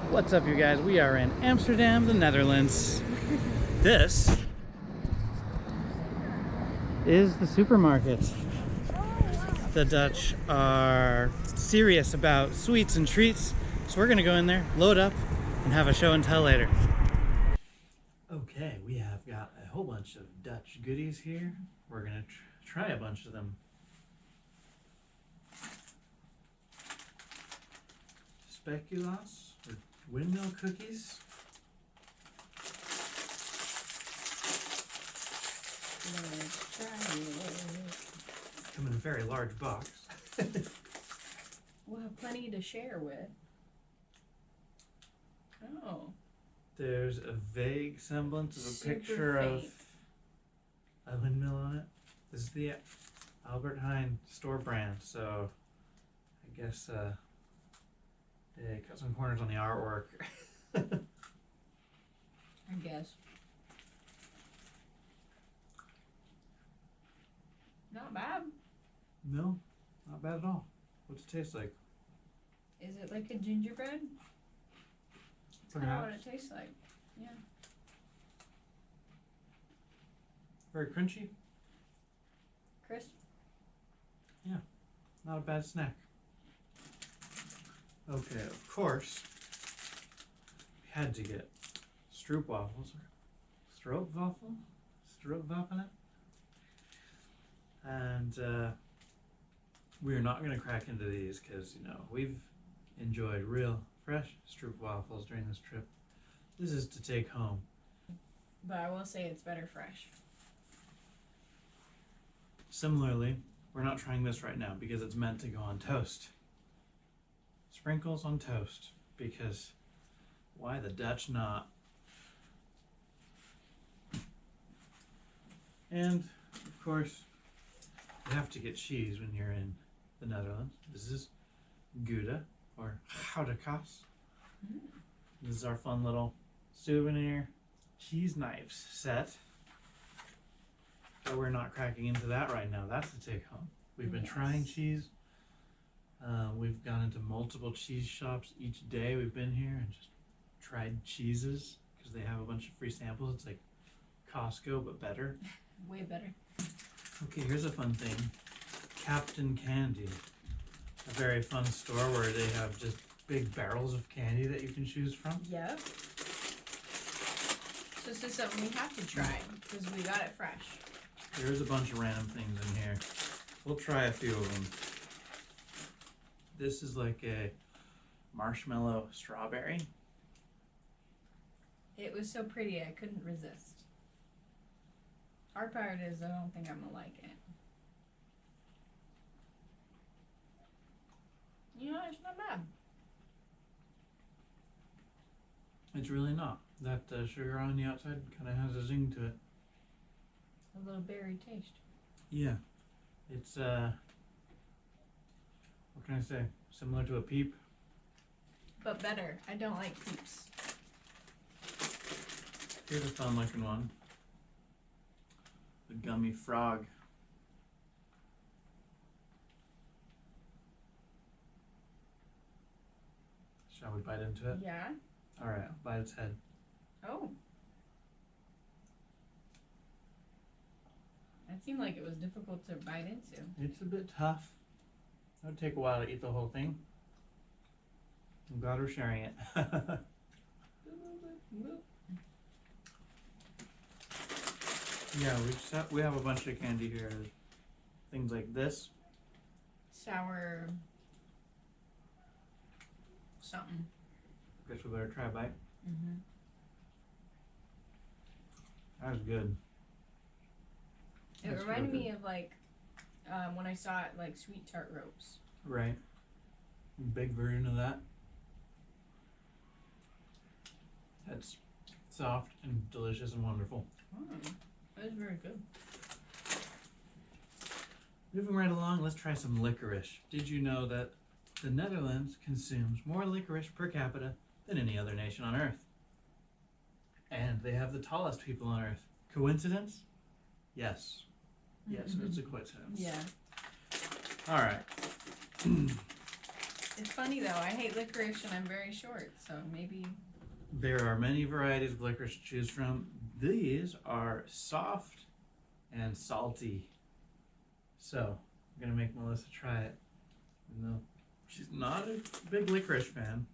What's up, you guys? We are in Amsterdam, the Netherlands. This is the supermarket. The Dutch are serious about sweets and treats, so we're gonna go in there, load up, and have a show and tell later. Okay, we have got a whole bunch of Dutch goodies here. We're gonna try a bunch of them. Speculoos, or windmill cookies. Let's try it. Come in a very large box. We'll have plenty to share with. Oh. There's a vague semblance of a Super picture of faint. a windmill on it. This is the Albert Heijn store brand, so I guess they cut some corners on the artwork. I guess. Not bad. No, not bad at all. What's it taste like? Is it like a gingerbread? That's kind of what Perhaps. it tastes like. Yeah. Very crunchy. Crisp. Not a bad snack. Okay, of course, we had to get Stroopwafels or Stroopwafels, and we are not going to crack into these because we've enjoyed real fresh Stroopwafels during this trip. This is to take home. But I will say it's better fresh. Similarly, we're not trying this right now because it's meant to go on toast. Sprinkles on toast, because why the Dutch not? And of course, you have to get cheese when you're in the Netherlands. This is Gouda, or Goudekaas. This is our fun little souvenir cheese knives set. But we're not cracking into that right now. That's the take home. We've been trying cheese. We've gone into multiple cheese shops each day we've been here and just tried cheeses because they have a bunch of free samples. It's like Costco, but better. Way better. Okay, here's a fun thing. Captain Candy. A very fun store where they have just big barrels of candy that you can choose from. Yep. So this is something we have to try because we got it fresh. There's a bunch of random things in here. We'll try a few of them. This is like a marshmallow strawberry. It was so pretty I couldn't resist. Hard part is I don't think I'm gonna like it. It's not bad. It's really not. That sugar on the outside kind of has a zing to it. A little berry taste. Yeah. It's, what can I say? Similar to a peep. But better. I don't like peeps. Here's a fun looking one. The gummy frog. Shall we bite into it? Yeah. Alright, I'll bite its head. Oh. That seemed like it was difficult to bite into. It's a bit tough. It would take a while to eat the whole thing. I'm glad we're sharing it. Yeah, we have a bunch of candy here. Things like this. Sour something. Guess we better try a bite. Mm-hmm. That was good. It That's reminded really me of like when I saw it like sweet tart ropes. Right. Big version of that. That's soft and delicious and wonderful. That was very good. Moving right along, let's try some licorice. Did you know that the Netherlands consumes more licorice per capita than any other nation on Earth? And they have the tallest people on Earth. Coincidence? Yes. Yes, it's a coincidence. Yeah. All right. It's funny though. I hate licorice and I'm very short, so maybe. There are many varieties of licorice to choose from. These are soft and salty. So I'm gonna make Melissa try it. Even though she's not a big licorice fan.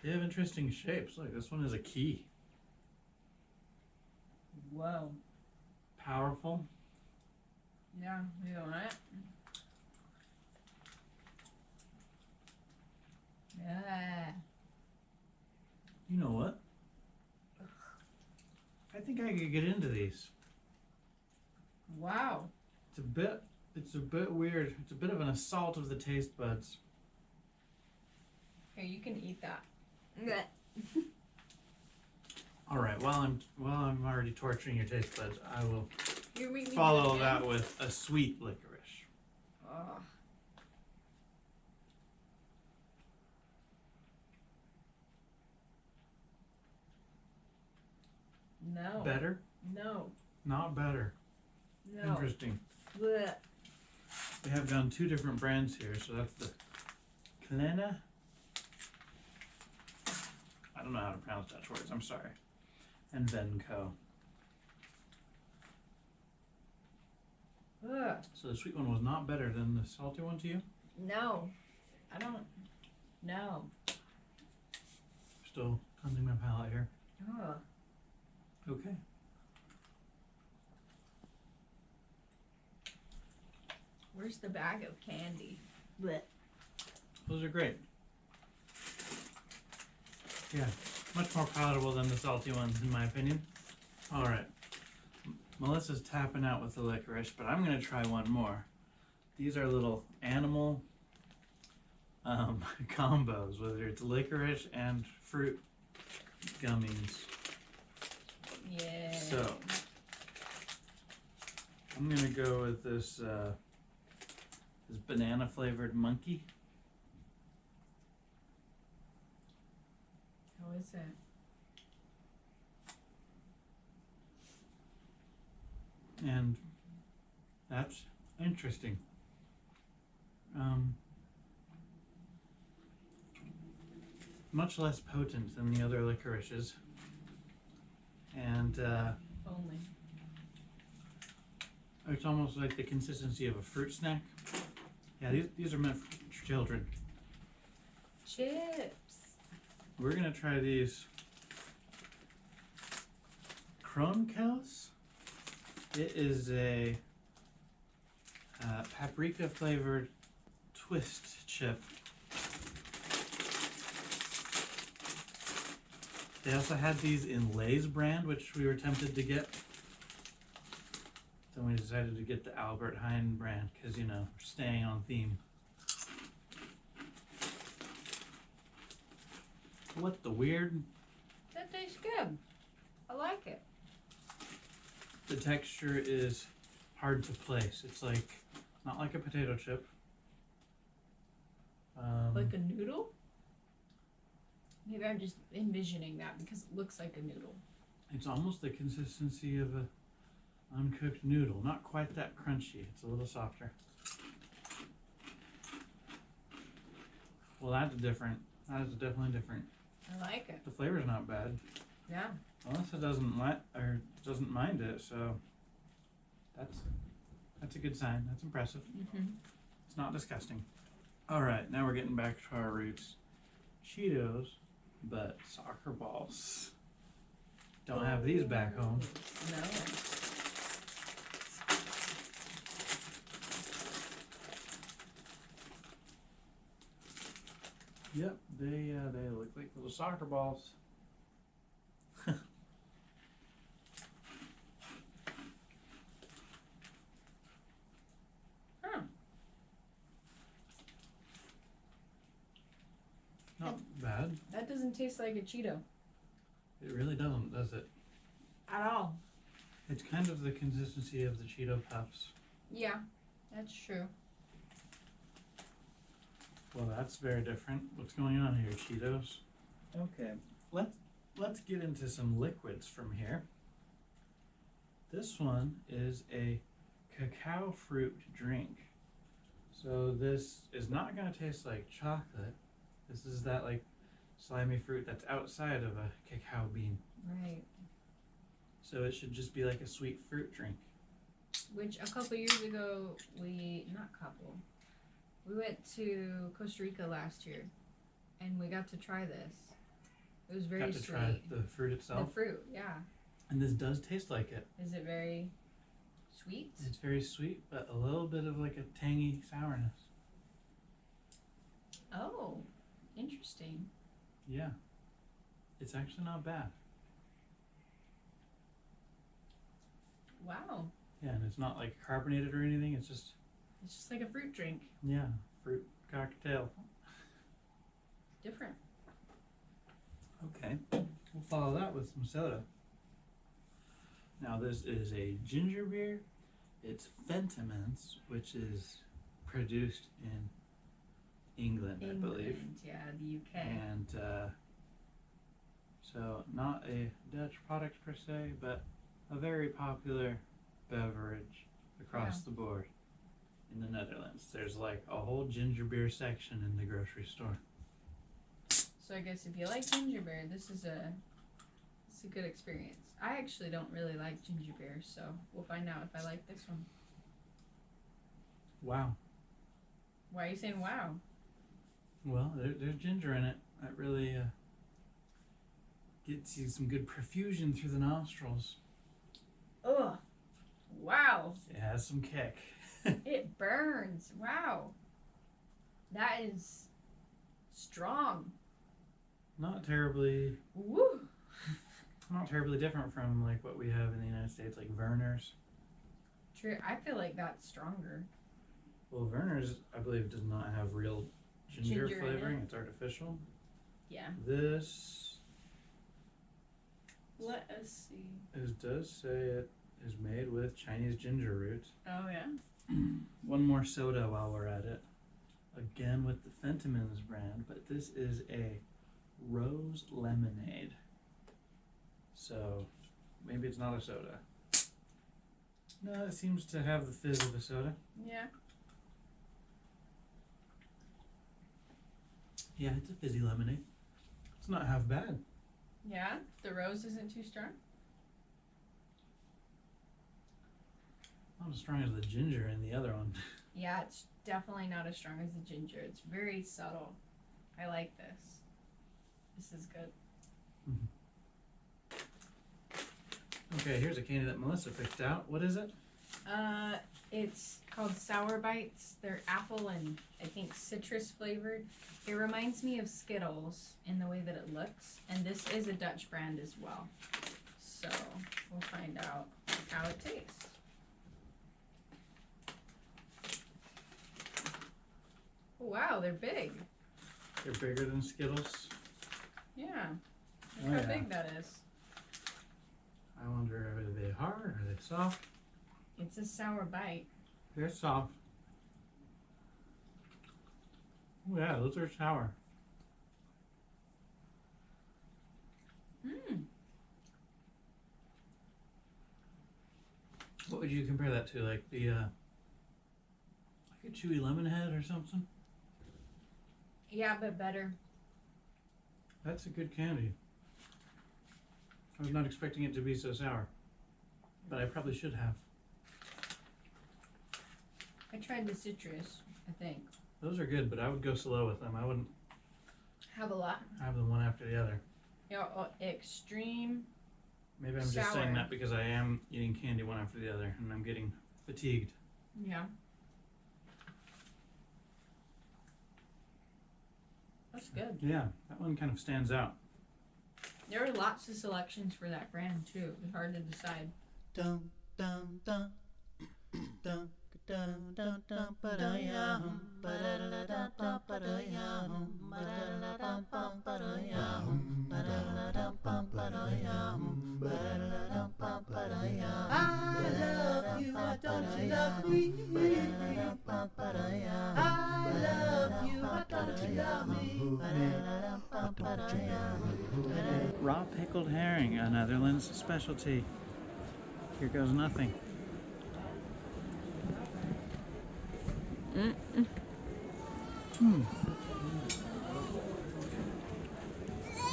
They have interesting shapes. Look, this one is a key. Whoa. Powerful. Yeah, you want it? Yeah. You know what? I think I could get into these. Wow. It's a bit weird. It's a bit of an assault of the taste buds. Here, you can eat that. All right. While I'm already torturing your taste buds, I will You make me do follow it that again? with a sweet licorice. Oh. No. Better? No. Not better. No. Interesting. Blech. We have done two different brands here, so that's the Klena. I don't know how to pronounce Dutch words. I'm sorry. And Venco. Ugh. So the sweet one was not better than the salty one to you? No. I don't. No. Still cleansing my palate here. Ugh. Okay. Where's the bag of candy? Blech. Those are great. Yeah, much more palatable than the salty ones, in my opinion. All right. Melissa's tapping out with the licorice, but I'm going to try one more. These are little animal combos, whether it's licorice and fruit gummies. Yeah. So, I'm going to go with this, this banana flavored monkey. How is it? And that's interesting. Much less potent than the other licorices. And Only. it's almost like the consistency of a fruit snack. Yeah, these are meant for children. Chips. We're gonna try these Kronkels. It is a paprika flavored twist chip. They also had these in Lay's brand, which we were tempted to get. Then we decided to get the Albert Heijn brand because, you know, we're staying on theme. What the weird? That tastes good. I like it. The texture is hard to place. It's like, not like a potato chip. Like a noodle? Maybe I'm just envisioning that because it looks like a noodle. It's almost the consistency of a uncooked noodle. Not quite that crunchy. It's a little softer. Well, that's different. That is definitely different. I like it. The flavor's not bad. Yeah. Melissa doesn't mind it, so that's a good sign. That's impressive. Mm-hmm. It's not disgusting. All right, now we're getting back to our roots. Cheetos, but soccer balls. Don't have these back home. No. Yep, they look like little soccer balls. Huh. Not bad. That doesn't taste like a Cheeto. It really doesn't, does it? At all. It's kind of the consistency of the Cheeto Puffs. Yeah, that's true. Well, that's very different. What's going on here, Cheetos? Okay, let's get into some liquids from here. This one is a cacao fruit drink. So this is not gonna taste like chocolate. This is that like slimy fruit that's outside of a cacao bean. Right. So it should just be like a sweet fruit drink. Which a couple years ago, we went to Costa Rica last year, and we got to try this. It was very Got to sweet. try the fruit The itself. fruit, yeah. And this does taste like it. Is it very sweet? It's very sweet, but a little bit of like a tangy sourness. Oh, interesting. Yeah. It's actually not bad. Wow. Yeah, and it's not like carbonated or anything. It's just, like a fruit drink. yeah, fruit cocktail. Different. Okay. We'll follow that with some soda. Now this is a ginger beer. It's Fentimans, which is produced in England, I believe. Yeah, the UK. And so not a Dutch product per se, but a very popular beverage across the board in the Netherlands. There's like a whole ginger beer section in the grocery store. So I guess if you like ginger beer, this is a good experience. I actually don't really like ginger beer, so we'll find out if I like this one. Wow. Why are you saying wow? Well, there's ginger in it. That really gets you some good perfusion through the nostrils. Ugh. Wow. It has some kick. It burns. Wow. That is strong. Not terribly Woo. different from like what we have in the United States, like Werner's. True. I feel like that's stronger. Well, Werner's, I believe, does not have real ginger Ginger in flavoring. it. It's artificial. Yeah. This Let us see. does say it is made with Chinese ginger root. Oh, yeah. One more soda while we're at it. Again with the Fentimans brand, but this is a rose lemonade. So maybe it's not a soda. No, it seems to have the fizz of a soda. Yeah. Yeah, it's a fizzy lemonade. It's not half bad. Yeah. The rose isn't too strong. Not as strong as the ginger in the other one. Yeah, it's definitely not as strong as the ginger. It's very subtle. I like this. This is good. Okay, here's a candy that Melissa picked out. What is it? It's called Sour Bites. They're apple and I think citrus flavored. It reminds me of Skittles in the way that it looks, and this is a Dutch brand as well. So we'll find out how it tastes. Wow, they're big. They're bigger than Skittles. Yeah. Oh, Look how yeah. big that is. I wonder, are they hard? Are they soft? It's a sour bite. They're soft. Oh yeah, those are sour. Mmm. What would you compare that to? Like the like a chewy lemon head or something? Yeah, but better. That's a good candy. I was not expecting it to be so sour, but I probably should have. I tried the citrus, I think. Those are good, but I would go slow with them. I wouldn't Have a lot. have them one after the other. Yeah, extreme. Maybe I'm just Sour. saying that because I am eating candy one after the other, and I'm getting fatigued. Yeah. That's good. Yeah, that one kind of stands out. There are lots of selections for that brand too. It's hard to decide. Dum dum dum dum dum dum dum ba-da-yum, ba-da-da-da-dum, ba-da-yum, ba-da-da-da-dum, ba-da-yum, ba-da-da-da-dum, ba-da-yum, ba-da-da-da-dum, ba-da-yum. I love you, why don't you love me? Ba-da-da-da-dum, ba-da-yum, I love you, why don't you love me? Ba-da-da-da-dum, ba-da-yum. Raw pickled herring, a Netherlands specialty. Here goes nothing.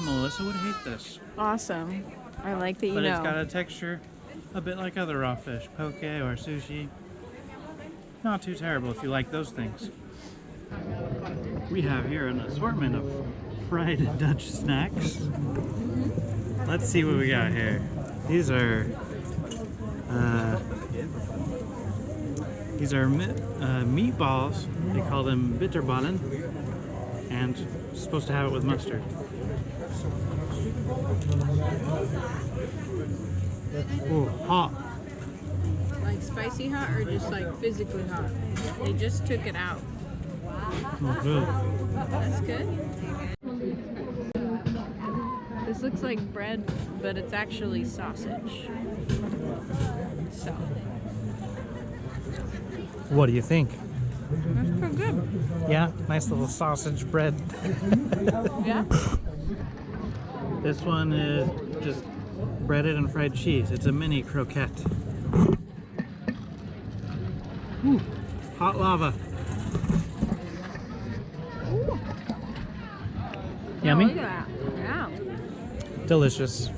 Melissa would hate this. Awesome. I like that you But know. it's got a texture a bit like other raw fish, poke or sushi. Not too terrible if you like those things. We have here an assortment of fried Dutch snacks. Let's see what we got here. These are meatballs. They call them bitterballen, and supposed to have it with mustard. Oh, hot. Like spicy hot or just like physically hot? They just took it out. Oh, good. That's good. This looks like bread, but it's actually sausage. So, What do you think? that's pretty good. Yeah, nice little sausage bread. Yeah? This one is just breaded and fried cheese. It's a mini croquette. Ooh, hot lava. Ooh. Yummy? Oh, look at that. Yeah. Delicious.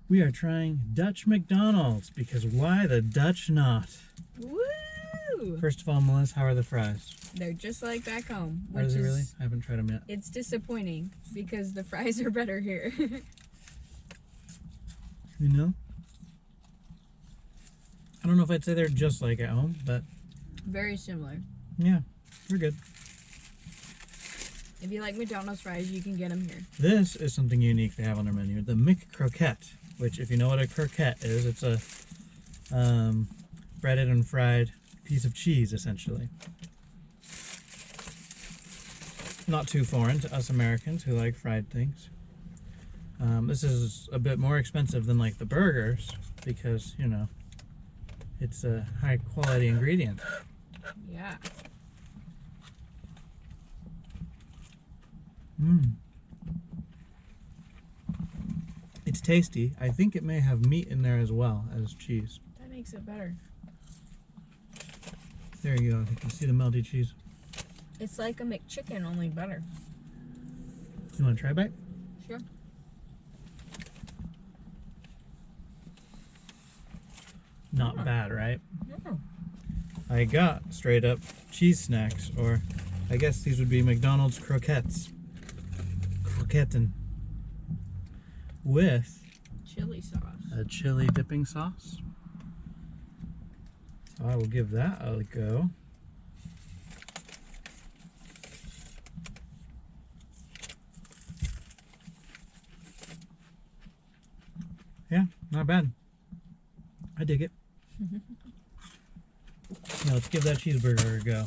We are trying Dutch McDonald's because why the Dutch not? Woo! First of all, Melissa, how are the fries? They're just like back home, Are which they is really? I haven't tried them yet. it's disappointing because the fries are better here. You know? I don't know if I'd say they're just like at home, but Very similar. yeah, they're good. If you like McDonald's fries, you can get them here. This is something unique they have on their menu, the McCroquette, which if you know what a croquette is, it's a breaded and fried piece of cheese, essentially. Not too foreign to us Americans who like fried things. This is a bit more expensive than like the burgers because, you know, it's a high quality ingredient. Yeah. Mmm. It's tasty. I think it may have meat in there as well as cheese. That makes it better. There you go. You can see the melty cheese. It's like a McChicken, only better. You want to try a bite? Sure. Not bad, right? Yeah. I got straight up cheese snacks, or I guess these would be McDonald's croquettes. Croquetten. With Chili sauce. a chili dipping sauce. So I will give that a go. Yeah, not bad. I dig it. Now let's give that cheeseburger a go.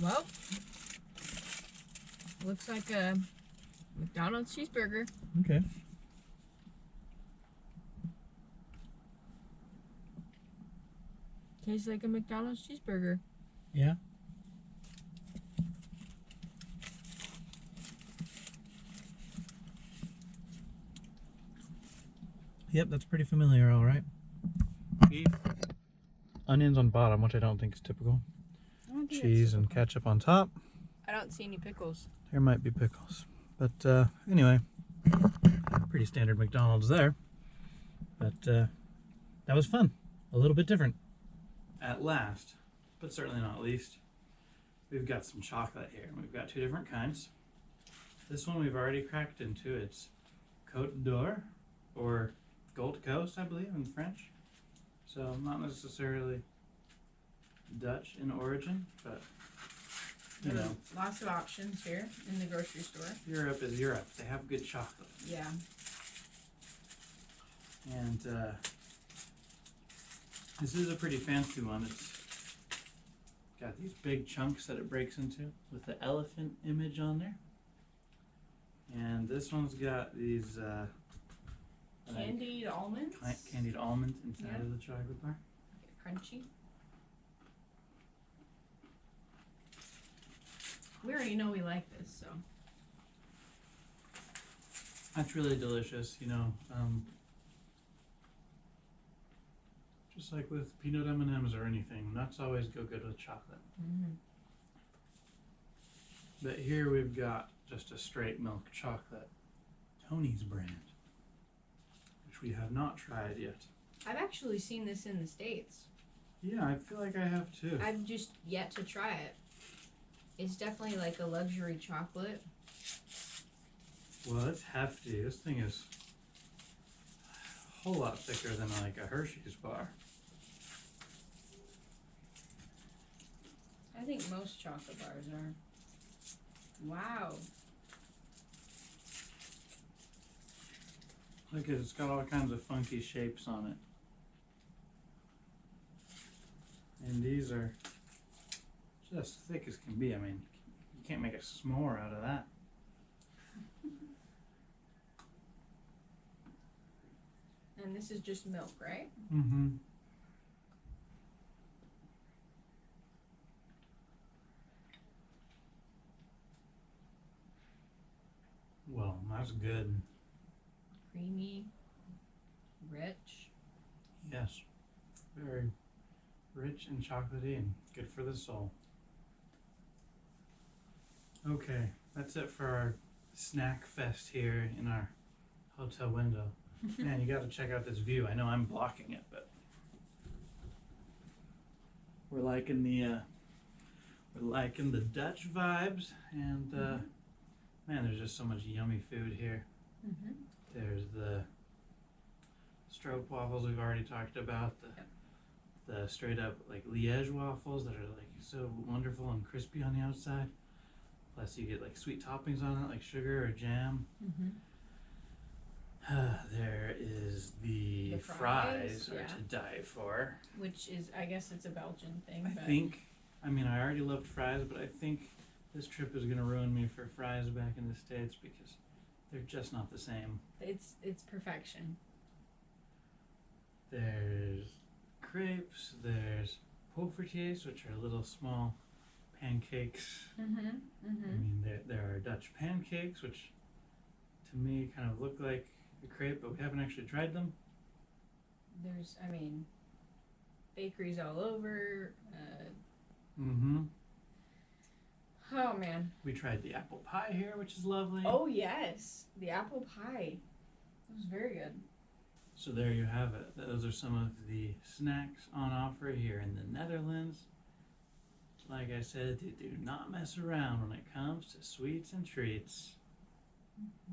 Well, looks like a McDonald's cheeseburger. Okay. Tastes like a McDonald's cheeseburger. Yeah. Yep, that's pretty familiar, all right. Beef, onions on bottom, which I don't think is typical. I don't think Cheese that's and typical. ketchup on top. I don't see any pickles. There might be pickles. But anyway, pretty standard McDonald's there. But that was fun. A little bit different. At last, but certainly not least, we've got some chocolate here. We've got two different kinds. This one we've already cracked into. It's Côte d'Or, or Gold Coast, I believe, in French. So not necessarily Dutch in origin, but you know, Lots of options here in the grocery store. Europe is Europe. They have good chocolate. Yeah. And this is a pretty fancy one. It's got these big chunks that it breaks into with the elephant image on there. And this one's got these Candied almonds. candied almonds inside Yeah. of the chocolate bar. Crunchy. We already know we like this, so. That's really delicious, you know. Just like with peanut M&Ms or anything, nuts always go good with chocolate. Mm-hmm. But here we've got just a straight milk chocolate, Tony's brand, which we have not tried yet. I've actually seen this in the States. Yeah, I feel like I have too. I've just yet to try it. It's definitely like a luxury chocolate. Well, it's hefty. This thing is a whole lot thicker than like a Hershey's bar. I think most chocolate bars are. Wow. Look, it's got all kinds of funky shapes on it. And these are just thick as can be. I mean, you can't make a s'more out of that. And this is just milk, right? Mm-hmm. Well, that's good. Creamy, rich. Yes. Very rich and chocolatey and good for the soul. Okay, that's it for our snack fest here in our hotel window. Man, you gotta check out this view. I know I'm blocking it, but we're liking the Dutch vibes, and man, there's just so much yummy food here. Mm-hmm. There's the Stroopwafels we've already talked about, the straight up like Liège waffles that are like so wonderful and crispy on the outside. Plus you get like sweet toppings on it like sugar or jam. Mm-hmm. There is the fries are to die for. Which is, I guess it's a Belgian thing. I mean, I already loved fries, but I think this trip is gonna ruin me for fries back in the States because they're just not the same. It's perfection. There's crepes, there's pauvreties, which are little small pancakes. Mm-hmm. I Mm-hmm. mean, there are Dutch pancakes, which to me kind of look like a crepe, but we haven't actually tried them. There's, I mean, bakeries all over. Mm-hmm. Oh man. We tried the apple pie here, which is lovely. Oh yes, the apple pie. It was very good. So there you have it. Those are some of the snacks on offer here in the Netherlands. Like I said, they do not mess around when it comes to sweets and treats.